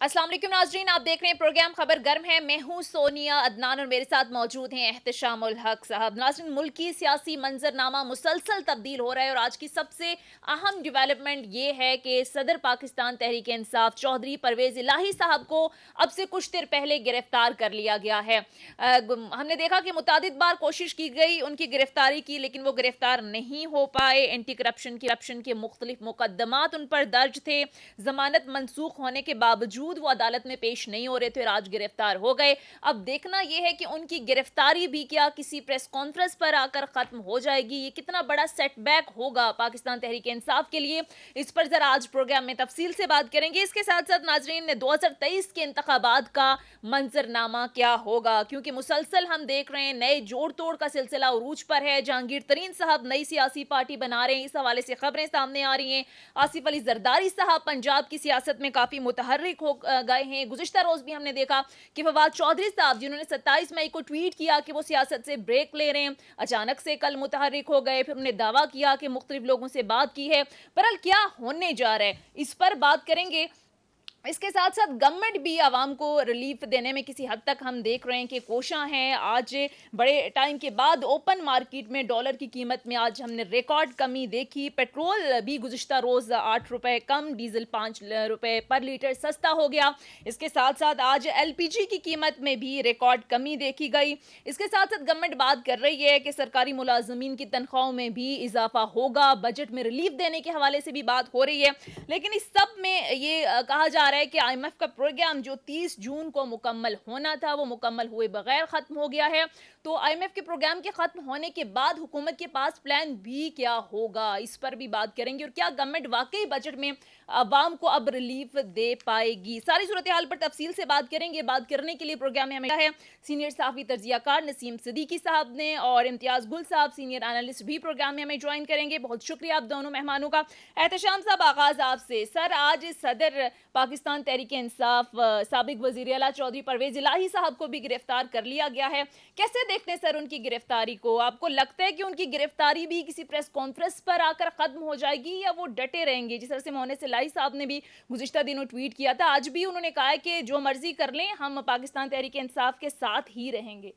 अस्सलाम वालेकुम नाजरीन, आप देख रहे हैं प्रोग्राम खबर गर्म है। मैं हूं सोनिया अदनान और मेरे साथ मौजूद हैं एहतशाम उल हक साहब। नाजरीन, मुल्की सियासी मंजरनामा मुसलसल तब्दील हो रहा है और आज की सबसे अहम डेवलपमेंट ये है कि सदर पाकिस्तान तहरीक इंसाफ चौधरी परवेज इलाही साहब को अब से कुछ देर पहले गिरफ्तार कर लिया गया है। हमने देखा कि मुतादिद बार कोशिश की गई उनकी गिरफ्तारी की, लेकिन वो गिरफ्तार नहीं हो पाए। एंटी करप्शन के मुख्तलिफ मुकदमात उन पर दर्ज थे। जमानत मनसूख होने के बावजूद वो अदालत में पेश नहीं हो रहे थे और आज गिरफ्तार हो गए। अब देखना यह है कि उनकी गिरफ्तारी भी क्या किसी प्रेस कॉन्फ्रेंस पर आकर खत्म हो जाएगी। ये कितना बड़ा सेटबैक होगा पाकिस्तान तहरीक इंसाफ के लिए, इस पर जरा आज प्रोग्राम में तफसील से बात करेंगे। इसके साथ साथ नाजरीन, 2023 के इंतखाबात का मंजरनामा क्या होगा, क्योंकि मुसलसल हम देख रहे हैं नए जोड़ तोड़ का सिलसिला उरूज पर है। जहांगीर तरीन साहब नई सियासी पार्टी बना रहे हैं, इस हवाले से खबरें सामने आ रही हैं। आसिफ अली जरदारी साहब पंजाब की सियासत में काफी मुतहर्रिक हो गए हैं। गुज़िश्ता रोज भी हमने देखा कि फवाद चौधरी साहब, जिन्होंने 27 मई को ट्वीट किया कि वो सियासत से ब्रेक ले रहे हैं, अचानक से कल मुतहर्रिक हो गए। फिर उन्होंने दावा किया कि मुख्तलिफ लोगों से बात की है। बहरहाल क्या होने जा रहा है, इस पर बात करेंगे। इसके साथ साथ गवर्नमेंट भी आवाम को रिलीफ देने में किसी हद तक हम देख रहे हैं कि कोशां है। आज बड़े टाइम के बाद ओपन मार्केट में डॉलर की कीमत में आज हमने रिकॉर्ड कमी देखी। पेट्रोल भी गुज़िश्ता रोज़ 8 रुपए कम, डीजल 5 रुपए पर लीटर सस्ता हो गया। इसके साथ साथ आज LPG की कीमत में भी रिकॉर्ड कमी देखी गई। इसके साथ साथ गवर्नमेंट बात कर रही है कि सरकारी मुलाजमीन की तनख्वाहों में भी इजाफा होगा। बजट में रिलीफ देने के हवाले से भी बात हो रही है। लेकिन इस सब में ये कहा जा रहा है कि IMF का प्रोग्राम जो 30 जून को मुकम्मल होना था वो मुकम्मल हुए बगैर खत्म हो गया है। तो IMF के प्रोग्राम के खत्म होने के बाद हुकूमत के पास प्लान बी क्या होगा, इस पर भी बात करेंगे। और क्या गवर्नमेंट वाकई बजट में अवाम को अब रिलीफ दे पाएगी, सारी सूरत हाल पर तफसील से बात करेंगे। बात करने के लिए प्रोग्राम में हमें है सीनियर सहाफ़ी तजियाकार नसीम सिद्दीकी साहब ने और इम्तियाज गुल साहब सीनियर एनालिस्ट भी प्रोग्राम में हमें ज्वाइन करेंगे। बहुत शुक्रिया आप दोनों मेहमानों का। एहतशाम साहब, आगाज आपसे। सर, आज सदर पाकिस्तान तहरीक इंसाफ साबिक वजीर आला चौधरी परवेज इलाही साहब को भी गिरफ्तार कर लिया गया है। कैसे देखते हैं सर उनकी गिरफ्तारी को? आपको लगता है कि उनकी गिरफ्तारी भी किसी प्रेस कॉन्फ्रेंस पर आकर खत्म हो जाएगी या वो डटे रहेंगे? जिस तरह से मोहन इलाही साहब ने भी गुज़िश्ता दिनों ट्वीट किया था, आज भी उन्होंने कहा है कि जो मर्जी कर लें, हम पाकिस्तान तहरीक इंसाफ के साथ ही रहेंगे।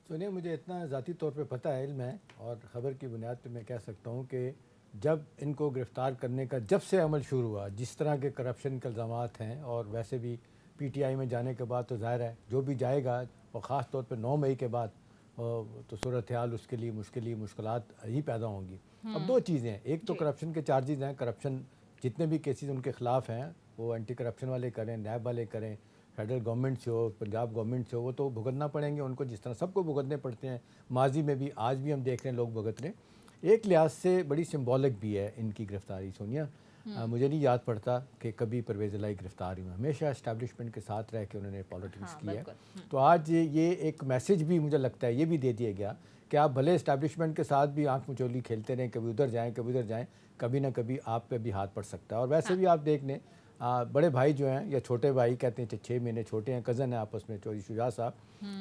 सुनिए, मुझे इतना ज़ाती तौर पे पता है, इल्म है, और ख़बर की बुनियाद पे मैं कह सकता हूँ कि जब इनको गिरफ़्तार करने का जब से अमल शुरू हुआ, जिस तरह के करप्शन के इल्ज़ामात हैं, और वैसे भी PTI में जाने के बाद तो ज़ाहिर है जो भी जाएगा, और ख़ास तौर पे 9 मई के बाद तो सूरत हाल उसके लिए मुश्किलात ही पैदा होंगी। अब दो चीज़ें हैं, एक तो करप्शन के चार्जेज़ हैं। करप्शन जितने भी केसेस उनके ख़िलाफ़ हैं वो एंटी करप्शन वाले करें, नैब वाले करें, फेडरल गवर्नमेंट से हो, पंजाब गवर्नमेंट से हो, वो तो भुगतना पड़ेंगे उनको, जिस तरह सबको भुगतने पड़ते हैं। माजी में भी, आज भी हम देख रहे हैं लोग भुगत रहे हैं। एक लिहाज से बड़ी सिंबॉलिक भी है इनकी गिरफ्तारी। सोनिया, मुझे नहीं याद पड़ता कि कभी परवेज़ इलाही गिरफ्तार हुए। हमेशा एस्टैब्लिशमेंट के साथ रह के उन्होंने पॉलिटिक्स की है। तो आज ये एक मैसेज भी मुझे लगता है ये भी दे दिया गया कि आप भले एस्टैब्लिशमेंट के साथ भी आंख मचोली खेलते रहें, कभी उधर जाएँ कभी उधर जाएँ, कभी ना कभी आप पे भी हाथ पड़ सकता है। और वैसे भी आप देख लें, बड़े भाई जो हैं या छोटे भाई कहते हैं, 6 महीने छोटे हैं, कज़न है आपस में, चौधरी शुजा साहब,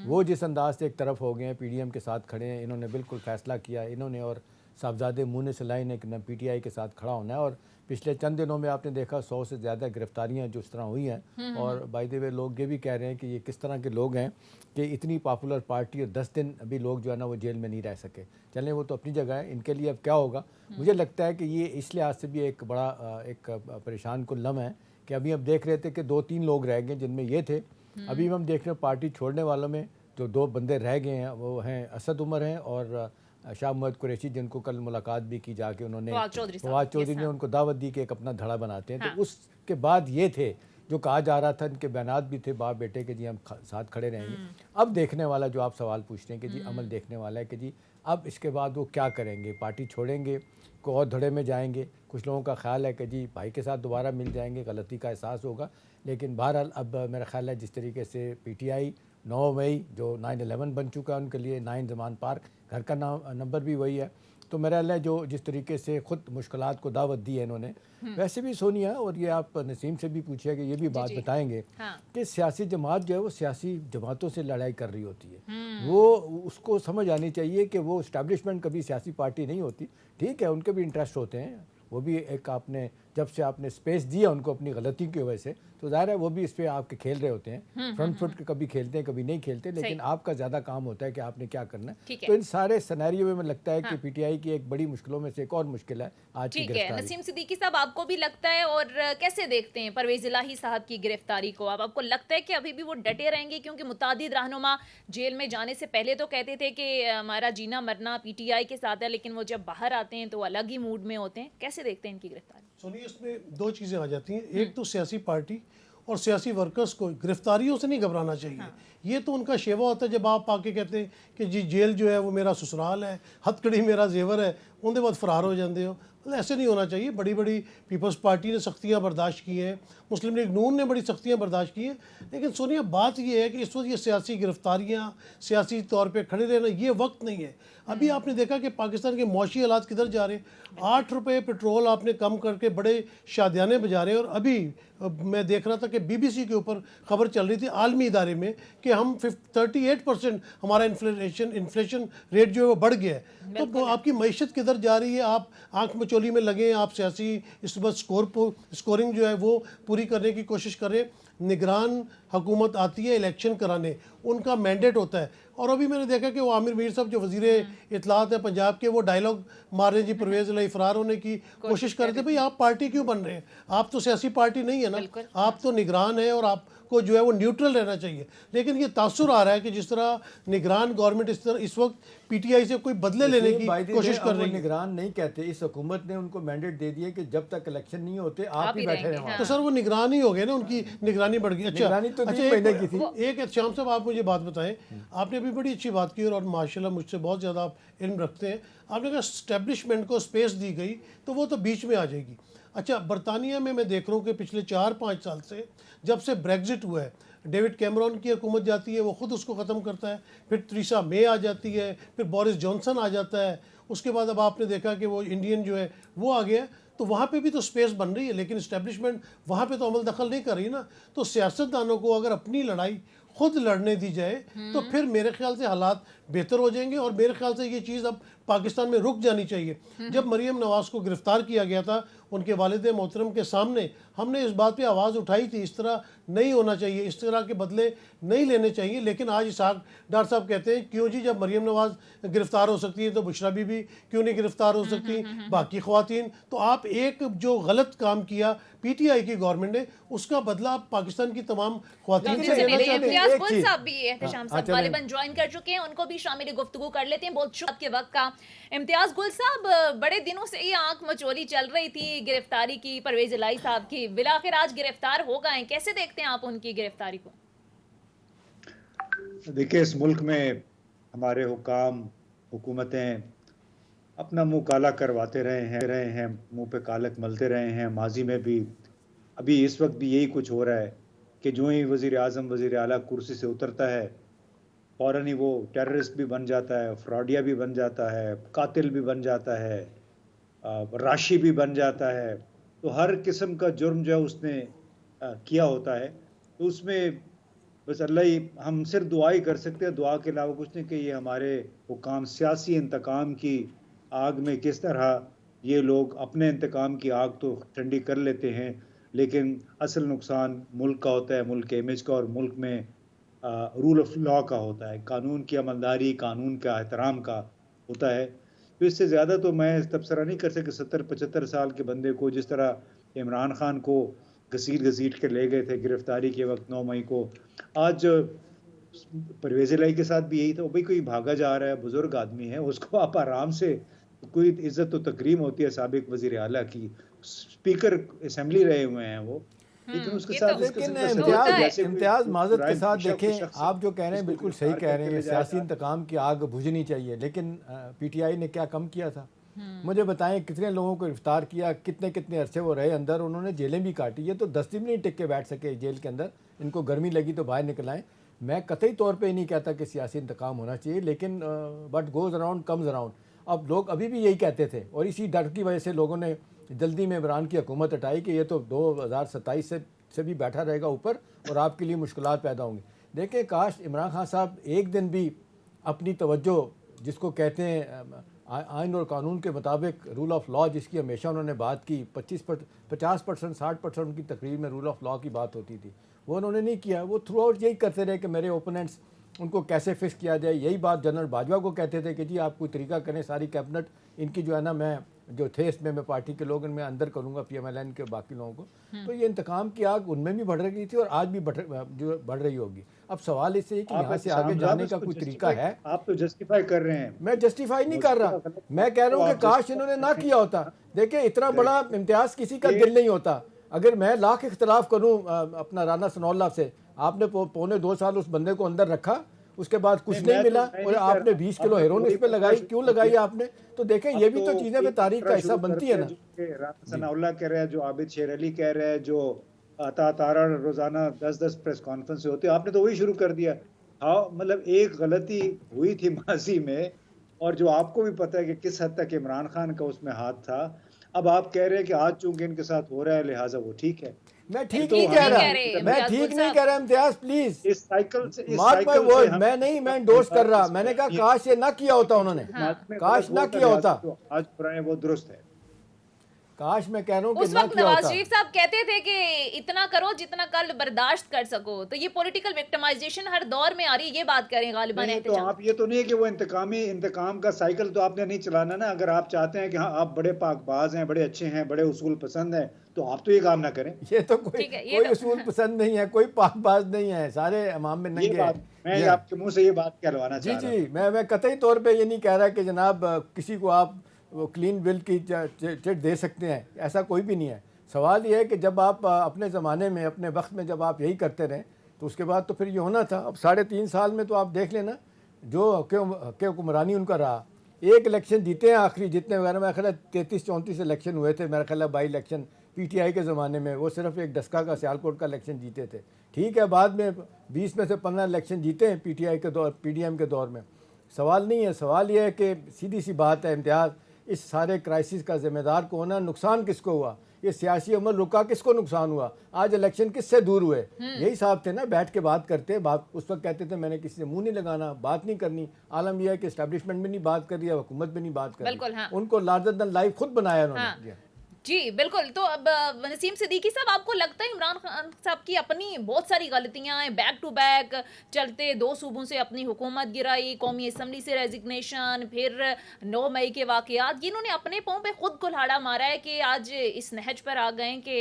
वो जिस अंदाज से एक तरफ हो गए हैं, PDM के साथ खड़े हैं। इन्होंने बिल्कुल फैसला किया, इन्होंने और साहबजादे मुनीस इलाही ने PTI के साथ खड़ा होना है। और पिछले चंद दिनों में आपने देखा 100 से ज़्यादा गिरफ्तारियां जो इस तरह हुई हैं। और बाय द वे लोग ये भी कह रहे हैं कि ये किस तरह के लोग हैं कि इतनी पॉपुलर पार्टी और 10 दिन अभी लोग जो है ना वो जेल में नहीं रह सके। चलें, वो तो अपनी जगह है, इनके लिए अब क्या होगा। मुझे लगता है कि ये इस लिहाज से भी एक बड़ा एक परेशान कुन लम्हा है कि अभी हम देख रहे थे कि 2-3 लोग रह गए जिनमें ये थे। अभी हम देख रहे हैं पार्टी छोड़ने वालों में जो 2 बंदे रह गए हैं वो हैं असद उमर हैं और शाह मोहम्मद कुरैशी, जिनको कल मुलाकात भी की जाके उन्होंने, फवाद चौधरी ने उनको दावत दी कि एक अपना धड़ा बनाते हैं। तो उसके बाद ये थे जो कहा जा रहा था, इनके बयानात भी थे बाप बेटे के, जी हम साथ खड़े रहेंगे। अब देखने वाला जो आप सवाल पूछते हैं कि जी अमल देखने वाला है कि जी अब इसके बाद वो क्या करेंगे, पार्टी छोड़ेंगे, को और धड़े में जाएंगे। कुछ लोगों का ख्याल है कि जी भाई के साथ दोबारा मिल जाएंगे, गलती का एहसास होगा। लेकिन बहरहाल अब मेरा ख्याल है जिस तरीके से PTI 9 मई जो 9/11 बन चुका है उनके लिए, 9 जमान पार्क, घर का नंबर भी वही है। तो मेरा ख्याल है जो जिस तरीके से ख़ुद मुश्किलात को दावत दी है इन्होंने, वैसे भी सोनिया, और ये आप नसीम से भी पूछिए कि ये भी बात बताएंगे कि सियासी जमात जो है वो सियासी जमातों से लड़ाई कर रही होती है। वो उसको समझ आनी चाहिए कि वो इस्टेब्लिशमेंट कभी सियासी पार्टी नहीं होती। ठीक है, उनके भी इंटरेस्ट होते हैं, वो भी एक आपने जब से आपने स्पेस दिया उनको अपनी गलती की वजह से, तो जाहिर है वो भी इस पे आपके खेल रहे होते हैं, फ्रंट फुट के कभी खेलते हैं कभी नहीं खेलते, लेकिन आपका ज़्यादा काम होता है कि आपने क्या करना है। तो इन सारे सिनेरियो में लगता है कि पीटीआई की एक बड़ी मुश्किलों में से एक और मुश्किल है आज की गिरफ्तारी। ठीक है, नसीम सिद्दीकी साहब, आपको भी लगता है और कैसे देखते हैं परवेज इलाही साहब की गिरफ्तारी को? अब आपको लगता है कि अभी भी वो डटे रहेंगे? क्योंकि मुतादिद रहनुमा जेल में जाने से पहले तो कहते थे कि हमारा जीना मरना पीटीआई के साथ है, लेकिन वो जब बाहर आते हैं तो अलग ही मूड में होते हैं। कैसे देखते हैं इनकी गिरफ्तारी? सुनिए, इसमें दो चीज़ें आ जाती हैं। एक तो सियासी पार्टी और सियासी वर्कर्स को गिरफ्तारियों से नहीं घबराना चाहिए। ये तो उनका शेवा होता है जब आप आके कहते हैं कि जी जेल जो है वो मेरा ससुराल है, हथकड़ी मेरा जेवर है, उनके बाद फरार हो जाते हो। मतलब ऐसे नहीं होना चाहिए। बड़ी बड़ी पीपल्स पार्टी ने सख्तियाँ बर्दाश्त की हैं, मुस्लिम लीग नून ने बड़ी सख्तियाँ बर्दाश्त की हैं, लेकिन सोनिया बात ये है कि इस वक्त ये सियासी गिरफ्तारियाँ, सियासी तौर पर खड़े रहना, ये वक्त नहीं है। अभी आपने देखा कि पाकिस्तान के मौशी हालात किधर जा रहे हैं। 8 रुपये पेट्रोल आपने कम करके बड़े शादियाने बजा रहे हैं। और अभी मैं देख रहा था कि बीबीसी के ऊपर खबर चल रही थी आलमी इदारे में कि हम 38% हमारा इन्फ्लेशन रेट जो है वो बढ़ गया है। तो आपकी मईशत किधर जा रही है? आप आंख मचोली में लगे हैं, आप सियासी इस वक्त स्कोरिंग जो है वो पूरी करने की कोशिश कर रहे हैं। निगरान हुकूमत आती है इलेक्शन कराने, उनका मैंडेट होता है। और अभी मैंने देखा कि वो आमिर मीर साहब जो वजीर इत्तलात है पंजाब के, वो डायलॉग मार रहे हैं जी परवेज़ इलाही फरार होने की कोशिश कर रहे थे। भाई आप पार्टी क्यों बन रहे हैं? आप तो सियासी पार्टी नहीं है ना, आप तो निगरान है और आपको जो है वो न्यूट्रल रहना चाहिए। लेकिन ये तासुर आ रहा है कि जिस तरह निगरान गवर्नमेंट इस वक्त पीटीआई से कोई बदले लेने की कोशिश कर रही है। निगरान नहीं कहते, इस हुकूमत ने उनको मैंडेट दे दिया कि जब तक इलेक्शन नहीं होते आप ही बैठे रहे। तो सर वो निगरान ही हो गए ना, उनकी निगरानी बढ़ गई। अच्छा, एक श्याम साहब आप मुझे बात बताएं, आपने भी बड़ी अच्छी बात की और माशाल्लाह मुझसे बहुत ज़्यादा आप इल्म रखते हैं। आपने कहा स्टैब्लिशमेंट को स्पेस दी गई तो वो तो बीच में आ जाएगी। अच्छा, बरतानिया में मैं देख रहा हूँ कि पिछले 4-5 साल से जब से ब्रेग्जिट हुआ है, डेविड कैमरॉन की हुकूमत जाती है, वो ख़ुद उसको ख़त्म करता है, फिर थेरेसा मे आ जाती है, फिर बोरिस जॉनसन आ जाता है, उसके बाद अब आपने देखा कि वो इंडियन जो है वो आ गया। तो वहाँ पे भी तो स्पेस बन रही है, लेकिन इस्टेब्लिशमेंट वहाँ पे तो अमल दखल नहीं कर रही ना। तो सियासतदानों को अगर अपनी लड़ाई खुद लड़ने दी जाए तो फिर मेरे ख्याल से हालात बेहतर हो जाएंगे। और मेरे ख्याल से ये चीज़ अब पाकिस्तान में रुक जानी चाहिए। जब मरीम नवाज़ को गिरफ़्तार किया गया था उनके वालिद मोहतरम के सामने, हमने इस बात पे आवाज़ उठाई थी, इस तरह नहीं होना चाहिए, इस तरह के बदले नहीं लेने चाहिए। लेकिन आज इसहाक डार साहब कहते हैं क्यों जी, जब मरीम नवाज़ गिरफ़्तार हो सकती है तो बुशरा बीबी क्यों नहीं गिरफ़्तार हो सकती, बाकी ख़वातीन। तो आप एक जो गलत काम किया पीटीआई की गवर्नमेंट ने, उसका बदला आप पाकिस्तान की तमाम ख़वातीन से लेना चाहते हैं। इम्तियाज़ गुल साहब भी एहतशाम साहब गालिबन ज्वाइन कर चुके हैं, उनको भी शामिल गुफ्तगू कर लेते हैं। बहुत शुक्रिया के वक्त का। इम्तियाज़ गुल साहब, बड़े दिनों से ये आंख मचोली चल रही थी गिरफ्तारी की परवेज इलाही साहब की, बिलाखिर आज गिरफ्तार हो गए। कैसे देखते हैं आप उनकी गिरफ्तारी को? देखिए, इस मुल्क में हमारे हुकाम, हुकूमतें अपना मुंह काला करवाते रहे हैं, मुंह पे कालक मलते रहे हैं, माजी में भी, अभी इस वक्त भी यही कुछ हो रहा है कि जो ही वज़ीर आज़म वज़ीर आला कुर्सी से उतरता है फ़ौरन ही वो टेररिस्ट भी बन जाता है, फ्रॉडिया भी बन जाता है, कातिल भी बन जाता है, राशि भी बन जाता है। तो हर किस्म का जुर्म जो है उसने किया होता है। तो उसमें बस अल्लाह ही, हम सिर्फ दुआ ही कर सकते हैं, दुआ के अलावा कुछ नहीं। कि ये हमारे हुकाम सियासी इंतकाम की आग में किस तरह ये लोग अपने इंतकाम की आग तो ठंडी कर लेते हैं, लेकिन असल नुकसान मुल्क का होता है, मुल्क के इमेज का और मुल्क में रूल ऑफ लॉ का होता है, कानून की अमलदारी, कानून का एहतराम का होता है। तो इससे ज़्यादा तो मैं तबसरा नहीं कर सकता। 70-75 साल के बंदे को जिस तरह इमरान खान को घसीट के ले गए थे गिरफ्तारी के वक्त 9 मई को, आज परवेज़ इलाही के साथ भी यही था। भाई कोई भागा जा रहा है, बुजुर्ग आदमी है, उसको आप आराम से, कोई इज्जत तो तकरीम होती है साबिक वज़ीर आला की, स्पीकर असेंबली रहे हुए हैं वो, लेकिन उसके साथ इम्तियाज़ माज़रत के साथ देखें, आप जो कह रहे हैं बिल्कुल सही कह रहे हैं, सियासी इंतकाम की आग बुझनी चाहिए, लेकिन पीटीआई ने क्या कम किया था? मुझे बताएं कितने लोगों को गिरफ्तार किया, कितने कितने अरसे वो रहे अंदर, उन्होंने जेलें भी काटी। ये तो 10 दिन नहीं टिक के बैठ सके जेल के अंदर, इनको गर्मी लगी तो बाहर निकल आए। मैं कतई तौर पे नहीं कहता कि सियासी इंतकाम होना चाहिए, लेकिन but goes around comes around. अब लोग अभी भी यही कहते थे और इसी डर की वजह से लोगों ने जल्दी में इमरान की हुकूमत हटाई कि ये तो 2027 से भी बैठा रहेगा ऊपर और आपके लिए मुश्किलात पैदा होंगी। देखें, काश इमरान खान साहब एक दिन भी अपनी तवज्जो, जिसको कहते हैं आइन और कानून के मुताबिक रूल ऑफ लॉ जिसकी हमेशा उन्होंने बात की, 50% 60% उनकी तकरीर में रूल ऑफ लॉ की बात होती थी, वो उन्होंने नहीं किया। वो थ्रू आउट यही करते रहे कि मेरे ओपोनेंट्स उनको कैसे फिक्स किया जाए। यही बात जनरल बाजवा को कहते थे कि जी आप कोई तरीका करें, सारी कैबिनेट इनकी जो है ना, मैं जो थे इसमें मैं पार्टी के लोग इनमें अंदर करूँगा, PMLN के बाकी लोगों को। तो ये इंतकाम की आग उनमें भी बढ़ रही थी और आज भी बढ़ रही होगी। अब सवाल इससे है कि यहाँ से आगे जाने का कोई तरीका है? आप तो जस्टिफाई कर रहे हैं। मैं जस्टिफाई नहीं कर रहा, मैं कह रहा हूँ कि काश इन्होंने ना किया होता। देखिए इतना बड़ा इम्तियाज किसी का दिल नहीं होता। अगर मैं लाख इख्तलाफ करूँ अपना राना सनाउल्लाह से, आपने पौने 2 साल उस बंदे को अंदर रखा, उसके बाद कुछ नहीं मिला और आपने 20 किलो हेरोइन इस पे लगाई, क्यों लगाई आपने? तो देखें ये भी तो चीजें में तारीख का हिस्सा बनती है ना। राना सनाउल्लाह कह रहे हैं, जो आबिद शेर अली कह रहे हैं, जो अता तारा रोजाना 10-10 प्रेस कॉन्फ्रेंस होती है, आपने तो वही शुरू कर दिया। हाँ, मतलब एक गलती हुई थी माजी में, और जो आपको भी पता है कि किस हद तक इमरान खान का उसमें हाथ था। अब आप कह रहे हैं कि आज चूंकि इनके साथ हो रहा है लिहाजा वो ठीक है। मैं ठीक नहीं कह रहा, मैं ठीक नहीं कह रहा इम्तियाज, प्लीज इस साइकिल से मार्क माय वर्ड, मैं इंडोर्स कर रहा। मैंने कहा काश ये ना किया होता उन्होंने, काश ना किया होता। आज पुराने वो दुरुस्त है। काश मैं कह रहा हूँ उस वक्त नवाज शरीफ साहब कहते थे कि इतना करो जितना कल बर्दाश्त कर सको। तो ये पॉलिटिकल विक्टिमाइजेशन हर दौर में आ रही है, ये बात करें गालिबन। तो आप ये तो नहीं है कि वो इंतकाम का साइकिल तो आपने नहीं चलाना ना। अगर आप चाहते हैं कि हाँ आप बड़े पाकबाज हैं, बड़े अच्छे हैं, बड़े उसूल पसंद हैं, तो आप तो ये काम ना करें। ये तो कोई उसूल पसंद नहीं है, कोई पाकबाज नहीं है, सारे इमाम में नंगे हैं। मैं आपके मुंह से ये बात कहलवाना चाह रहा हूं। जी, मैं कतई तौर पे ये नहीं कह रहा कि जनाब किसी को आप वो क्लीन बिल की चिट दे सकते हैं, ऐसा कोई भी नहीं है। सवाल ये है कि जब आप अपने ज़माने में, अपने वक्त में जब आप यही करते रहें, तो उसके बाद तो फिर ये होना था। अब 3.5 साल में तो आप देख लेना जो हुक्मरानी उनका रहा। एक इलेक्शन जीते हैं आखिरी, जितने वगैरह मेरा ख्याल है 33-34 इलेक्शन हुए थे मेरा ख्याल है, बाई इलेक्शन PTI के ज़माने में। वो सिर्फ एक डस्का का सियालकोट का इलेक्शन जीते थे, ठीक है। बाद में 20 में से 15 इलेक्शन जीते हैं PTI के दौर, PDM के दौर में। सवाल नहीं है, सवाल ये है कि सीधी सी बात है इम्तियाज़, इस सारे क्राइसिस का जिम्मेदार कौन है? नुकसान किसको हुआ? ये सियासी अमल रुका, किसको नुकसान हुआ? आज इलेक्शन किससे दूर हुए? यही साहब थे ना, बैठ के बात करते, बात उस वक्त कहते थे मैंने किसी से मुंह नहीं लगाना, बात नहीं करनी। आलम यह है कि एस्टैब्लिशमेंट में नहीं बात कर रही है, हुकूमत में नहीं बात कर रही। हाँ। उनको लार्जर देन लाइफ खुद बनाया उन्होंने। जी बिल्कुल। तो अब नसीम सिद्दीकी साहब, आपको लगता है इमरान खान साहब की अपनी बहुत सारी गलतियां हैं, बैक टू बैक चलते 2 सूबों से अपनी हुकूमत गिराई, कौमी असम्बली से रेजिग्नेशन, फिर 9 मई के वाकयात, इन्होंने अपने पांव पे खुद कुल्हाड़ा मारा है कि आज इस नहज पर आ गए कि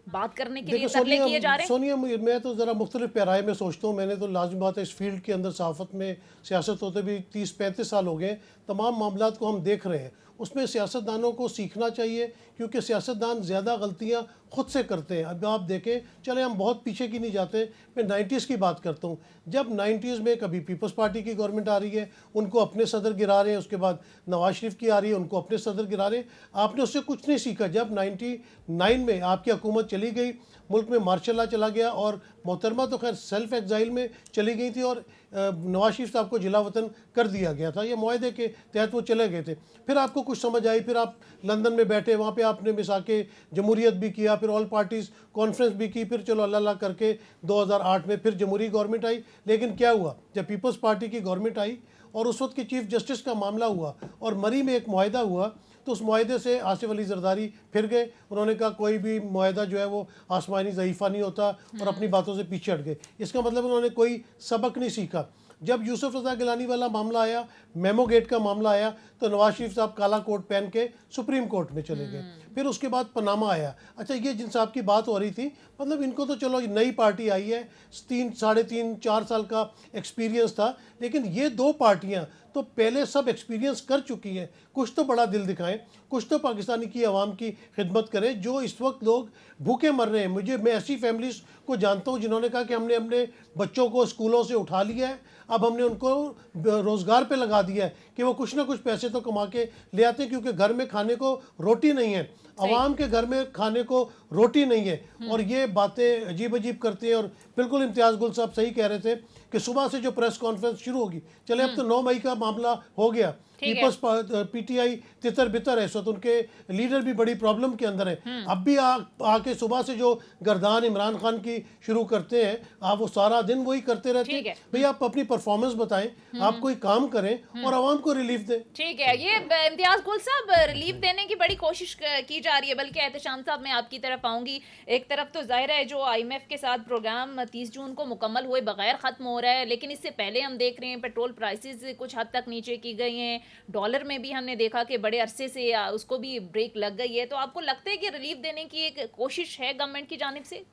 बात करने के लिए तरले किए जा रहे हैं। सोनिया, मैं तो ज़रा मुख्तलिफ पैराए में सोचता हूँ। मैंने तो लाजमी बात है, इस फील्ड के अंदर सहाफ़त में सियासत होते भी 30-35 साल हो गए। तमाम मामलात को हम देख रहे हैं। उसमें सियासतदानों को सीखना चाहिए, क्योंकि सियासतदान ज़्यादा गलतियां खुद से करते हैं। अब आप देखें, चले हम बहुत पीछे की नहीं जाते, मैं 90s की बात करता हूँ। जब 90s में कभी पीपल्स पार्टी की गवर्नमेंट आ रही है, उनको अपने सदर गिरा रहे हैं, उसके बाद नवाज शरीफ की आ रही है, उनको अपने सदर गिरा रहे हैं। आपने उससे कुछ नहीं सीखा। जब 99 में आपकी हुकूमत चली गई, मुल्क में मार्शल लॉ चला गया, और मोहतरमा तो खैर सेल्फ एग्जाइल में चली गई थी, और नवाज शरीफ साहब को जिला वतन कर दिया गया था, ये मुआहदे के तहत वो चले गए थे। फिर आपको कुछ समझ आई, फिर आप लंदन में बैठे, वहाँ पे आपने मिसाके जमहूरियत भी किया, फिर ऑल पार्टीज़ कॉन्फ्रेंस भी की, फिर चलो अल्लाह अल्लाह करके 2008 में फिर जमहूरी गवर्नमेंट आई। लेकिन क्या हुआ, जब पीपल्स पार्टी की गवर्नमेंट आई और उस वक्त की चीफ जस्टिस का मामला हुआ और मरी में एक मुआहदा हुआ, तो उस मुआहदे से आसिफ अली जरदारी फिर गए। उन्होंने कहा कोई भी मुआहदा जो है वो आसमानी ज़ईफ़ा नहीं होता, और अपनी बातों से पीछे हट गए। इसका मतलब उन्होंने कोई सबक नहीं सीखा। जब यूसुफ रज़ा गिलानी वाला मामला आया, मेमो गेट का मामला आया, तो नवाज शरीफ साहब काला कोट पहन के सुप्रीम कोर्ट में चले गए। फिर उसके बाद पनामा आया। अच्छा, ये जिन साहब की बात हो रही थी, मतलब इनको तो चलो नई पार्टी आई है, 3-3.5-4 साल का एक्सपीरियंस था, लेकिन ये 2 पार्टियां तो पहले सब एक्सपीरियंस कर चुकी हैं। कुछ तो बड़ा दिल दिखाएं, कुछ तो पाकिस्तानी की आवाम की खिदमत करें। जो इस वक्त लोग भूखे मर रहे हैं, मैं ऐसी फैमिलीज को जानता हूँ जिन्होंने कहा कि हमने अपने बच्चों को स्कूलों से उठा लिया है, अब हमने उनको रोज़गार पे लगा दिया है कि वो कुछ ना कुछ पैसे तो कमा के ले आते हैं, क्योंकि घर में खाने को रोटी नहीं है, अवाम के घर में खाने को रोटी नहीं है। और ये बातें अजीब अजीब करते हैं। और बिल्कुल इम्तियाज़ गुल साहब सही कह रहे थे कि सुबह से जो प्रेस कॉन्फ्रेंस शुरू होगी, चले अब तो 9 मई का मामला हो गया, ठीक है। पीपल्स पीटीआई तितर बितर है, इस वक्त उनके लीडर भी बड़ी प्रॉब्लम के अंदर है। अब भी आके सुबह से जो गर्दान इमरान खान की शुरू करते हैं, आप वो सारा दिन वही करते रहते ठीक है। हैं। भाई आप अपनी परफॉर्मेंस बताएं, आप कोई काम करें और आवाम को रिलीफ दें। ठीक है, ये इम्तियाज गुल साहब रिलीफ देने की बड़ी कोशिश की जा रही है। बल्कि एहतशाम साहब मैं आपकी तरफ आऊंगी। एक तरफ तो जाहिर है जो आईएमएफ के साथ प्रोग्राम 30 जून को मुकम्मल हुए बगैर खत्म हो रहा है, लेकिन इससे पहले हम देख रहे हैं पेट्रोल प्राइसेस कुछ हद तक नीचे की गई हैं। डॉलर में भी हमने देखा कि बड़े अरसे से उसको भी ब्रेक लग गई है। तो आपको लगता है कि रिलीफ देने की एक कोशिश है गवर्नमेंट की जानिब से?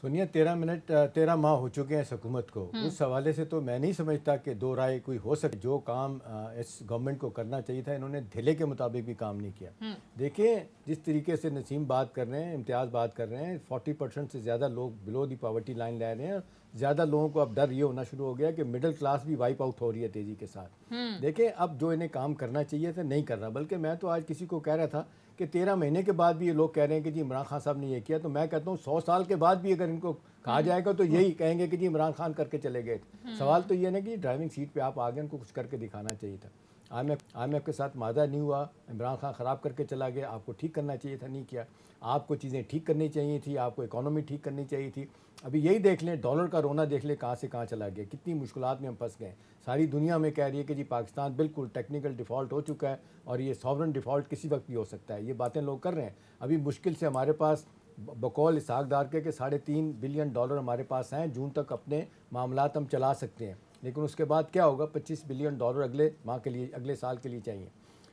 सोनिया, 13 माह हो चुके हैं इस हुकूमत को। उस हवाले से तो मैं नहीं समझता कि दो राय कोई हो सके। जो काम इस गवर्नमेंट को करना चाहिए था, इन्होंने ढिले के मुताबिक भी काम नहीं किया। देखिए, जिस तरीके से नसीम बात कर रहे हैं, इम्तियाज़ बात कर रहे हैं, 40% से ज़्यादा लोग बिलो दी पॉवर्टी लाइन ले रहे हैं। ज़्यादा लोगों को अब डर ये होना शुरू हो गया कि मिडिल क्लास भी वाइप आउट हो रही है तेज़ी के साथ। देखिए, अब जो इन्हें काम करना चाहिए था नहीं कर रहा। बल्कि मैं तो आज किसी को कह रहा था कि 13 महीने के बाद भी ये लोग कह रहे हैं कि जी इमरान खान साहब ने ये किया। तो मैं कहता हूँ 100 साल के बाद भी अगर इनको कहा जाएगा तो यही कहेंगे कि जी इमरान खान करके चले गए थे। सवाल तो ये ना कि ड्राइविंग सीट पे आप आ गए, उनको कुछ करके दिखाना चाहिए था। IMF के साथ मादा नहीं हुआ, इमरान खान ख़राब करके चला गया। आपको ठीक करना चाहिए था, नहीं किया। आपको चीज़ें ठीक करनी चाहिए थी, आपको इकोनॉमी ठीक करनी चाहिए थी। अभी यही देख लें, डॉलर का रोना देख लें कहाँ से कहाँ चला गया, कितनी मुश्किलात में हम फंस गए। सारी दुनिया में कह रही है कि जी पाकिस्तान बिल्कुल टेक्निकल डिफ़ॉल्ट हो चुका है और ये सॉवरन डिफ़ॉल्ट किसी वक्त भी हो सकता है। ये बातें लोग कर रहे हैं। अभी मुश्किल से हमारे पास बकौल इसहाक डार के $3.5 बिलियन हमारे पास हैं। जून तक अपने मामलात हम चला सकते हैं, लेकिन उसके बाद क्या होगा? $25 बिलियन अगले माह के लिए, अगले साल के लिए चाहिए।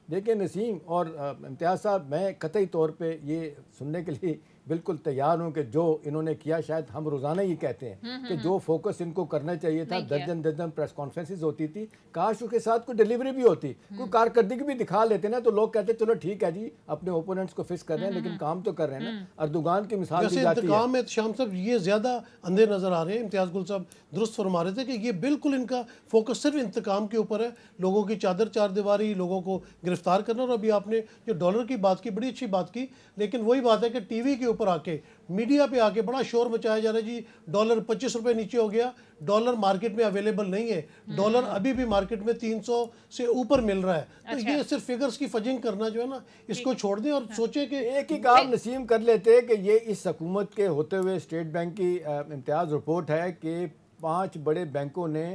देखिए नसीम और इम्तियाज़ साहब, मैं कतई तौर पे ये सुनने के लिए बिल्कुल तैयार हूँ कि जो इन्होंने किया, शायद हम रोज़ाना ये कहते हैं कि जो फोकस इनको करना चाहिए था, दर्जन प्रेस कॉन्फ्रेंसेस होती थी, काश उसके साथ कोई डिलीवरी भी होती, कोई कारकर्दगी भी दिखा लेते ना, तो लोग कहते चलो ठीक है जी, अपने ओपोनेंट्स को फिक्स कर रहे हैं, लेकिन काम तो कर रहे हैं ना। अर्दोगान की मिसाल दी जाती है। इंतकाम में शाम साहब ये ज़्यादा अंधे नज़र आ रहे हैं। इम्तियाज़ गुल साहब दुरुस्त फरमा रहे थे कि ये बिल्कुल इनका फोकस सिर्फ इंतकाम के ऊपर है, लोगों की चादर चार दीवारी, लोगों को गिरफ्तार करना। और अभी आपने जो डॉलर की बात की, बड़ी अच्छी बात की, लेकिन वही बात है कि टीवी के ऊपर आके, मीडिया पे आके बड़ा शोर मचाया जा रहा है जी डॉलर 25 रुपए नीचे हो गया, डॉलर मार्केट में अवेलेबल नहीं है, डॉलर अभी भी मार्केट में 300 से ऊपर मिल रहा है। तो ये सिर्फ फिगर्स की फजिंग करना जो है ना, इसको छोड़ दें और सोचें कि एक ही काम नसीम कर लेते हैं कि ये इस हुकूमत के होते हुए स्टेट बैंक की इम्तियाज़ रिपोर्ट है कि 5 बड़े बैंकों ने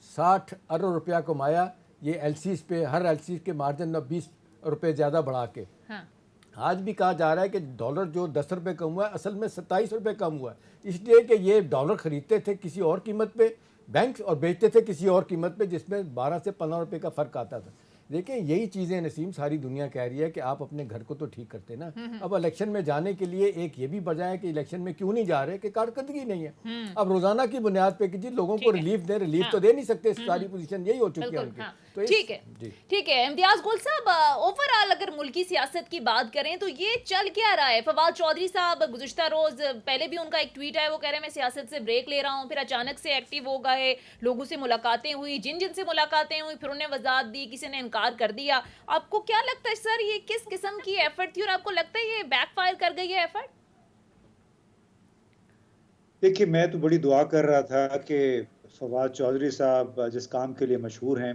60 अरब रुपया कमाया। ये एलसीज पे, हर एलसीज के मार्जिन में 20 रुपये ज़्यादा बढ़ा के। आज भी कहा जा रहा है कि डॉलर जो 10 रुपये कम हुआ है, असल में 27 रुपये कम हुआ है, इसलिए कि ये डॉलर ख़रीदते थे किसी और कीमत पे बैंक और बेचते थे किसी और कीमत पे, जिसमें 12 से 15 रुपये का फ़र्क आता था। देखिए, यही चीज़ें नसीम सारी दुनिया कह रही है कि आप अपने घर को तो ठीक करते ना। अब इलेक्शन में जाने के लिए एक ये भी वजह है कि इलेक्शन में क्यों नहीं जा रहे कि कारकर्दगी नहीं है। अब रोजाना की बुनियाद पे कि जी लोगों को रिलीफ दें, रिलीफ तो दे नहीं सकते, सारी पोजीशन यही हो चुकी है उनकी। तो ठीक है, ठीक है इम्तियाज गुल साहब, ओवरऑल अगर मुल्की सियासत की बात करें तो ये चल क्या रहा है? फवाद चौधरी साहब गुज़िश्ता रोज, पहले भी उनका एक ट्वीट है, वो कह रहे हैं मैं सियासत से ब्रेक ले रहा हूँ, फिर अचानक से एक्टिव हो गए, लोगों से मुलाकातें हुई, जिन जिन से मुलाकातें हुई फिर उन्हें वजाहत दी, किसी ने इनकार कर दिया। आपको क्या लगता है सर, ये किस किस्म की एफर्ट थी और आपको लगता है ये बैकफायर कर गई है एफर्ट? देखिए, मैं तो बड़ी दुआ कर रहा था कि फवाद चौधरी साहब जिस काम के लिए मशहूर हैं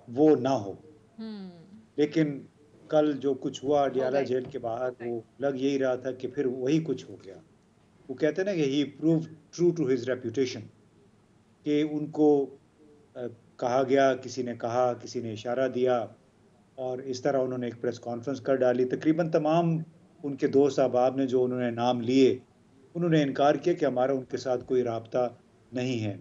वो ना हो, लेकिन कल जो कुछ हुआ डियाला जेल के बाहर, वो लग यही रहा था कि फिर वही कुछ हो गया। वो कहते हैं ना कि he prove true to his reputation, कि उनको कहा गया, किसी ने कहा, किसी ने इशारा दिया और इस तरह उन्होंने एक प्रेस कॉन्फ्रेंस कर डाली। तकरीबन तमाम उनके दोस्त अहबाब ने जो उन्होंने नाम लिए, उन्होंने इनकार किया कि हमारा उनके साथ कोई राब्ता नहीं है।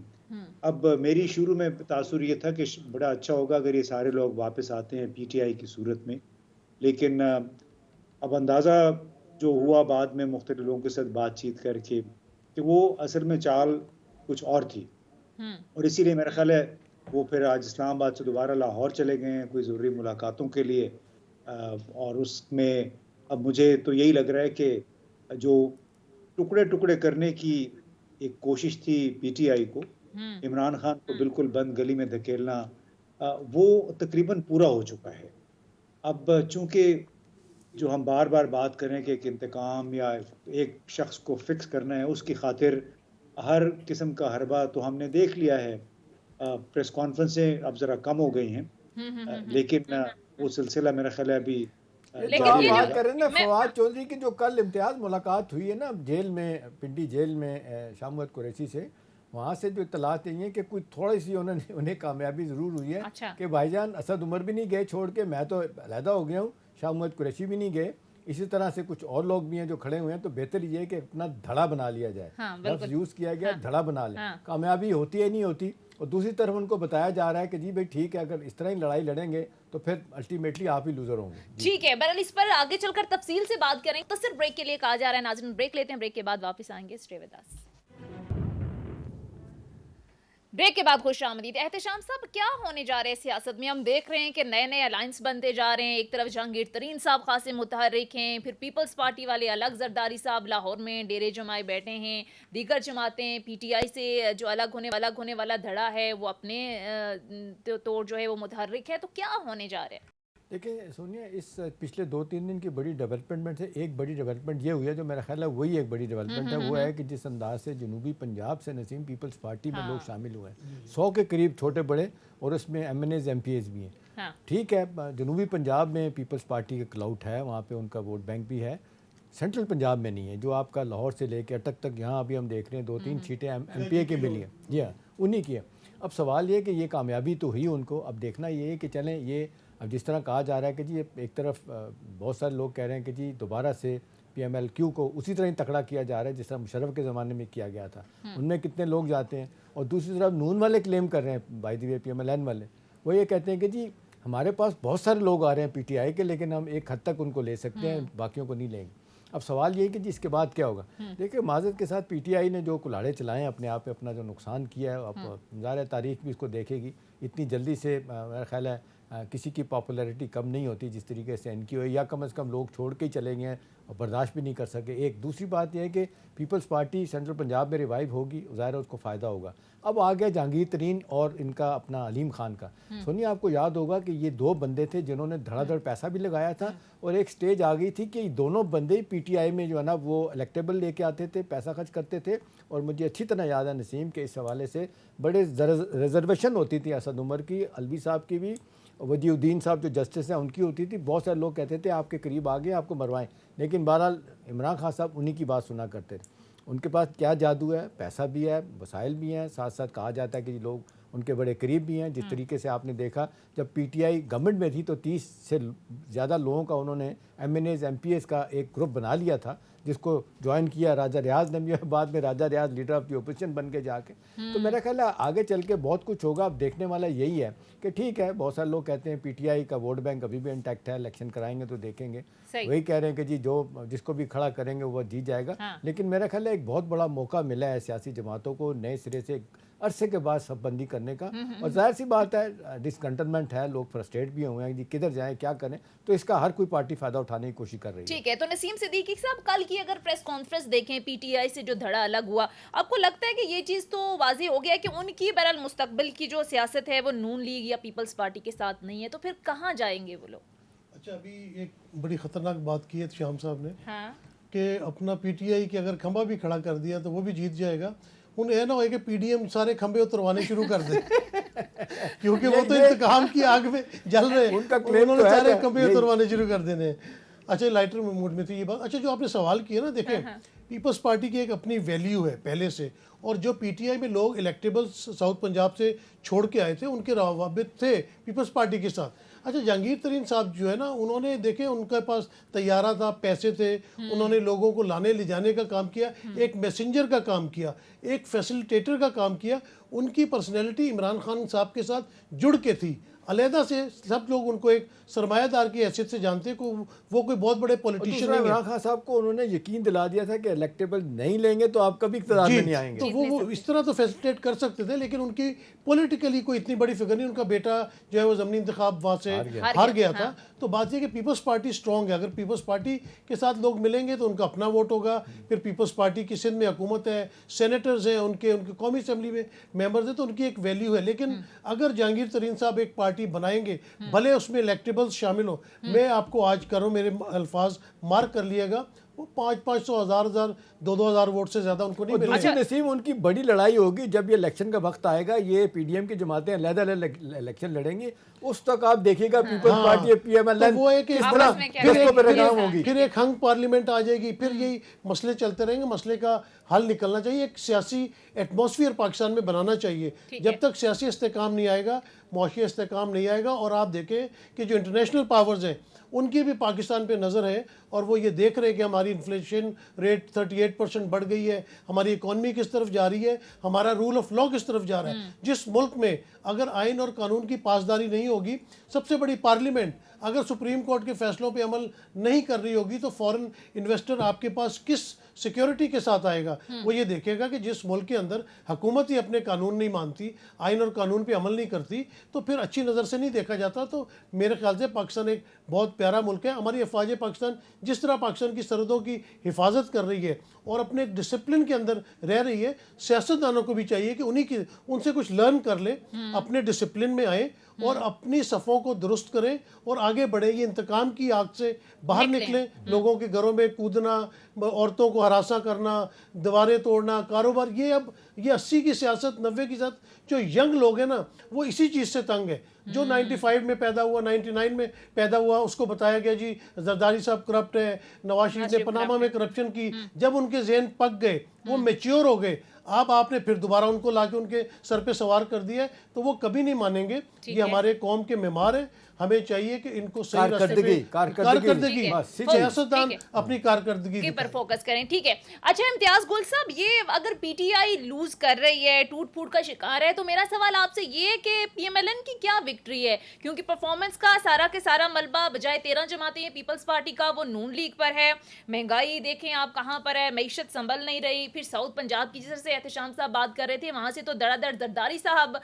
अब मेरी शुरू में तासुर ये था कि बड़ा अच्छा होगा अगर ये सारे लोग वापस आते हैं पीटीआई की सूरत में, लेकिन अब अंदाज़ा जो हुआ बाद में मुख्तलिफ लोगों के साथ बातचीत करके कि वो असल में चाल कुछ और थी, और इसीलिए मेरा ख्याल है वो फिर आज इस्लामाबाद से दोबारा लाहौर चले गए हैं कोई ज़रूरी मुलाकातों के लिए। और उसमें अब मुझे तो यही लग रहा है कि जो टुकड़े टुकड़े करने की एक कोशिश थी पीटीआई को, इमरान खान को बिल्कुल बंद गली में धकेलना, वो तकरीबन पूरा हो चुका है। अब चूंकि जो हम बार बार बात करें कि एक इंतकाम या एक शख्स को फिक्स करना है, उसकी खातिर हर किस्म का हरबा तो हमने देख लिया है। प्रेस कॉन्फ्रेंसें अब ज़रा कम हो गई हैं, लेकिन वो सिलसिला मेरा ख्याल है अभी लेकिन आप ये बात जो कर रहे हैं ना मैं फवाद चौधरी की जो कल इम्तियाज मुलाकात हुई है ना जेल में, पिंडी जेल में शाह महमूद कुरैशी से, वहाँ से जो इत्तलात आई है कि कोई थोड़ी सी उन्हें कामयाबी ज़रूर हुई है अच्छा कि भाईजान असद उमर भी नहीं गए छोड़ के, मैं तो अलहदा हो गया हूँ, शाह महमूद कुरैशी भी नहीं गए, इसी तरह से कुछ और लोग भी हैं जो खड़े हुए हैं, तो बेहतर ये है कि अपना धड़ा बना लिया जाए। हाँ, लफ्ज़ बिल्कुल। यूज़ किया गया, हाँ, धड़ा बना लें। हाँ। कामयाबी होती है नहीं होती, और दूसरी तरफ उनको बताया जा रहा है कि जी भाई ठीक है, अगर इस तरह ही लड़ाई लड़ेंगे तो फिर अल्टीमेटली आप ही लूजर होंगे। ठीक है, बहरहाल इस पर आगे चलकर तफसील से बात करें। तो सिर्फ ब्रेक के लिए कहा जा रहा है नाज़रीन, ब्रेक लेते हैं, ब्रेक के बाद वापस आएंगे। Stay with us. ब्रेक के बाद खुश आमदीद। एहतशाम साहब, क्या होने जा रहे हैं सियासत में? हम देख रहे हैं कि नए नए अलायंस बनते जा रहे हैं। एक तरफ जहांगीर तरीन साहब खासे मुतहर्रिक हैं, फिर पीपल्स पार्टी वाले अलग, जरदारी साहब लाहौर में डेरे जमाए बैठे हैं, दीगर जमातें पीटीआई से जो अलग होने वाला धड़ा है वो अपने तौर जो है वो मुतहर्रिक है। तो क्या होने जा रहा है? देखिए सोनिया, इस पिछले 2-3 दिन की बड़ी डेवलपमेंट में से एक बड़ी डेवलपमेंट ये हुई है, जो मेरा ख्याल है वही एक बड़ी डेवलपमेंट है, वो है कि जिस अंदाज से जनूबी पंजाब से नसीम पीपल्स पार्टी में लोग शामिल हुए हैं, 100 के करीब छोटे बड़े, और उसमें MNAs MPAs भी हैं। हाँ। ठीक है, जनूबी पंजाब में पीपल्स पार्टी का क्लाउट है, वहाँ पर उनका वोट बैंक भी है, सेंट्रल पंजाब में नहीं है, जो आपका लाहौर से लेकर अटक तक यहाँ अभी हम देख रहे हैं 2-3 सीटें MPA की मिली हैं, जी हाँ, उन्हीं की है। अब सवाल ये कि ये कामयाबी तो हुई उनको, अब देखना ये है कि चलें ये, अब जिस तरह कहा जा रहा है कि जी एक तरफ बहुत सारे लोग कह रहे हैं कि जी दोबारा से PMLQ को उसी तरह ही तकड़ा किया जा रहा है जिस तरह मुशर्रफ के ज़माने में किया गया था, उनमें कितने लोग जाते हैं, और दूसरी तरफ नून वाले क्लेम कर रहे हैं, बाय द वे PMLN वाले, वो ये कहते हैं कि जी हमारे पास बहुत सारे लोग आ रहे हैं PTI के, लेकिन हम एक हद तक उनको ले सकते हैं, बाकियों को नहीं लेंगे। अब सवाल ये है कि जी इसके बाद क्या होगा? देखिए, माजरत के साथ PTI ने जो कुल्हाड़े चलाए हैं अपने आप पे, अपना जो नुकसान किया है, अब ज़ाहिर है तारीख भी इसको देखेगी। इतनी जल्दी से मेरा ख्याल है किसी की पॉपुलैरिटी कम नहीं होती जिस तरीके से इनकी हुई, या कम से कम लोग छोड़ के ही चले गए हैं और बर्दाश्त भी नहीं कर सके। एक दूसरी बात यह है कि पीपल्स पार्टी सेंट्रल पंजाब में रिवाइव होगी, ज़ाहिर है उसको फ़ायदा होगा। अब आ गया जहांगीर तरीन और इनका अपना अलीम खान का। सोनिया, आपको याद होगा कि ये 2 बंदे थे जिन्होंने धड़ाधड़ पैसा भी लगाया था, और एक स्टेज आ गई थी कि दोनों बंदे PTI में जो है ना वो इलेक्टेबल लेके आते थे, पैसा खर्च करते थे, और मुझे अच्छी तरह याद है नसीम के इस हवाले से बड़े रिजर्वेशन होती थी असद उमर की, अलवी साहब की भी, वजीउद्दीन साहब जो जस्टिस हैं उनकी होती थी। बहुत सारे लोग कहते थे आपके करीब आ गए आपको मरवाएं, लेकिन बहरहाल इमरान खान साहब उन्हीं की बात सुना करते थे। उनके पास क्या जादू है, पैसा भी है, वसाइल भी हैं, साथ साथ कहा जाता है कि लोग उनके बड़े करीब भी हैं। जिस तरीके से आपने देखा जब PTI गवर्नमेंट में थी तो 30 से ज़्यादा लोगों का उन्होंने MNAs MPAs का एक ग्रुप बना लिया था, जिसको ज्वाइन किया राजा रियाज ने भी, बाद में राजा रियाज लीडर ऑफ द ओपोजिशन बन के जाके। तो मेरा ख्याल है आगे चल के बहुत कुछ होगा। अब देखने वाला यही है कि ठीक है, बहुत सारे लोग कहते हैं PTI का वोट बैंक अभी भी इंटैक्ट है, इलेक्शन कराएंगे तो देखेंगे, वही कह रहे हैं कि जी जो जिसको भी खड़ा करेंगे वो जीत जाएगा। लेकिन मेरा ख्याल है एक बहुत बड़ा मौका मिला है सियासी जमातों को नए सिरे से अरसे के बाद सबबंदी करने का, और जाहिर सी बात है डिसकंटेनमेंट है, लोग फ्रस्ट्रेट भी हुए हैं कि किधर जाएं क्या करें, तो इसका हर कोई पार्टी फायदा उठाने की कोशिश कर रही है। ठीक है, तो नसीम सिद्दीकी साहब, कल की अगर प्रेस कॉन्फ्रेंस देखें PTI से जो धड़ा अलग हुआ, आपको लगता है कि ये चीज़ तो वाज़ी हो गया कि उनकी बहरहाल मुस्तकबिल की जो सियासत है वो नून लीग या पीपल्स पार्टी के साथ नहीं है, तो फिर कहाँ जाएंगे वो लोग? अच्छा, अभी एक बड़ी ख़तरनाक बात की है श्याम साहब ने, हाँ। कि अपना PTI के अगर खंभा भी खड़ा कर दिया तो वो भी जीत जाएगा। उन्हें ना हो कि PDM सारे खंभे उतरवाने शुरू कर दे क्योंकि वो तो इंतकाम की आग में जल रहे हैं, उन्होंने सारे खंभे उतरवाने शुरू कर देने हैं। अच्छा, लाइटर मूड में थी ये बात। अच्छा, जो आपने सवाल किया ना, देखें पीपल्स पार्टी की एक अपनी वैल्यू है पहले से, और जो PTI में लोग इलेक्टेबल साउथ पंजाब से छोड़ के आए थे उनके रवाबित थे पीपल्स पार्टी के साथ। अच्छा, जहांगीर तरीन साहब जो है ना, उन्होंने देखे उनके पास तैयारा था, पैसे थे, उन्होंने लोगों को लाने ले जाने का काम किया, एक मैसेंजर का काम किया, एक फैसिलिटेटर का काम किया। उनकी पर्सनैलिटी इमरान खान साहब के साथ जुड़ के थी, अलहदा से सब लोग उनको एक सरमायादार की हैसियत से जानते को, वो कोई बहुत बड़े पॉलिटिशियन नहीं है। इमरान खान साहब को उन्होंने यकीन दिला दिया था कि इलेक्टेबल नहीं लेंगे तो आप कभी इक़्तिदार में नहीं आएंगे, तो वो इस तरह तो फैसिलिटेट कर सकते थे, लेकिन उनकी पॉलिटिकली कोई इतनी बड़ी फिगर नहीं। उनका बेटा जो है वो ज़मीनी इंतखाब वहाँ से हार गया था। तो बात यह कि पीपल्स पार्टी स्ट्रॉन्ग है, अगर पीपल्स पार्टी के साथ लोग मिलेंगे तो उनका अपना वोट होगा। फिर पीपल्स पार्टी की सिंध में हुकूमत है, सेनेटर्स हैं, उनके कौमी असम्बली में मेंबर्स हैं, तो उनकी एक वैल्यू है। लेकिन अगर जहांगीर तरीन साहब एक पार्टी बनाएंगे, भले उसमें इलेक्टेबल्स शामिल हो, मैं आपको आज करूँ, मेरे अल्फाज मार्क कर लिएगा, वो 500 1000 2,000 वोट से ज्यादा उनको नहीं और मिलेगा। दूसरी नसीम उनकी बड़ी लड़ाई होगी जब ये इलेक्शन का वक्त आएगा, ये पीडीएम की जमातें अलग-अलग इलेक्शन लड़ेंगे, उस तक आप देखिएगा पीपल्स पार्टी पीएमएल तो वो है कि किस इस तरह आपस में क्या किसको पे करेंगे? लगाम होगी। फिर एक हंग पार्लियामेंट आ जाएगी, फिर यही मसले चलते रहेंगे। मसले का हल निकलना चाहिए, एक सियासी एटमॉस्फेयर पाकिस्तान में बनाना चाहिए। ठीक जब है। तक सियासी इस्तेकाम नहीं आएगा, मुआशी इस्तेकाम नहीं आएगा, और आप देखें कि जो इंटरनेशनल पावर्स हैं उनकी भी पाकिस्तान पे नज़र है, और वो ये देख रहे हैं कि हमारी इन्फ्लेशन रेट 38% बढ़ गई है, हमारी इकॉनमी किस तरफ जा रही है, हमारा रूल ऑफ लॉ किस तरफ जा रहा है। जिस मुल्क में अगर आइन और कानून की पासदारी नहीं होगी, सबसे बड़ी पार्लियामेंट अगर सुप्रीम कोर्ट के फैसलों पे अमल नहीं कर रही होगी, तो फॉरेन इन्वेस्टर आपके पास किस सिक्योरिटी के साथ आएगा? वो ये देखेगा कि जिस मुल्क के अंदर हुकूमत ही अपने कानून नहीं मानती, आइन और कानून पे अमल नहीं करती, तो फिर अच्छी नज़र से नहीं देखा जाता। तो मेरे ख्याल से पाकिस्तान एक बहुत प्यारा मुल्क है। हमारी अफवाज पाकिस्तान जिस तरह पाकिस्तान की सरहदों की हिफाजत कर रही है और अपने एक डिसिप्लिन के अंदर रह रही है, सियासतदानों को भी चाहिए कि उनसे कुछ लर्न कर ले, अपने डिसिप्लिन में आए और अपनी सफ़ों को दुरुस्त करें और आगे बढ़े। ये इंतकाम की आग से बाहर निकलें। लोगों के घरों में कूदना, औरतों को हरासा करना, दीवारें तोड़ना, कारोबार, ये 80 की सियासत, 90 की सियासत, जो यंग लोग हैं ना, वो इसी चीज़ से तंग है। जो 95 में पैदा हुआ, 99 में पैदा हुआ, उसको बताया गया जी जरदारी साहब करप्ट है, नवाज शरीफ ने पनामा में करप्शन की। जब उनके जहन पक गए, वो मैच्योर हो गए, अब आपने फिर दोबारा उनको लाके उनके सर पे सवार कर दिया है, तो वो कभी नहीं मानेंगे। ये हमारे कौम के मेहमान हैं, हमें चाहिए कि इनको सही रास्ते पे कारकर्दगी, सियासतदान अपनी कारकर्दगी पर फोकस करें। ठीक है। अच्छा इम्तियाज गुल साहब, ये अगर पीटीआई लूज कर रही है, टूट फूट का शिकार है, तो मेरा सवाल आपसे ये है कि पीएमएलएन की क्या विक्ट्री है? क्योंकि परफॉर्मेंस का सारा के सारा मलबा बजाय 13 जमातें हैं पीपल्स पार्टी का, वो नून लीग पर है। महंगाई देखें आप कहाँ पर है, मईशत संभल नहीं रही। फिर साउथ पंजाब की जिस से एहतशाम साहब बात कर रहे थे, वहां से तो दड़ादड़ जरदारी साहब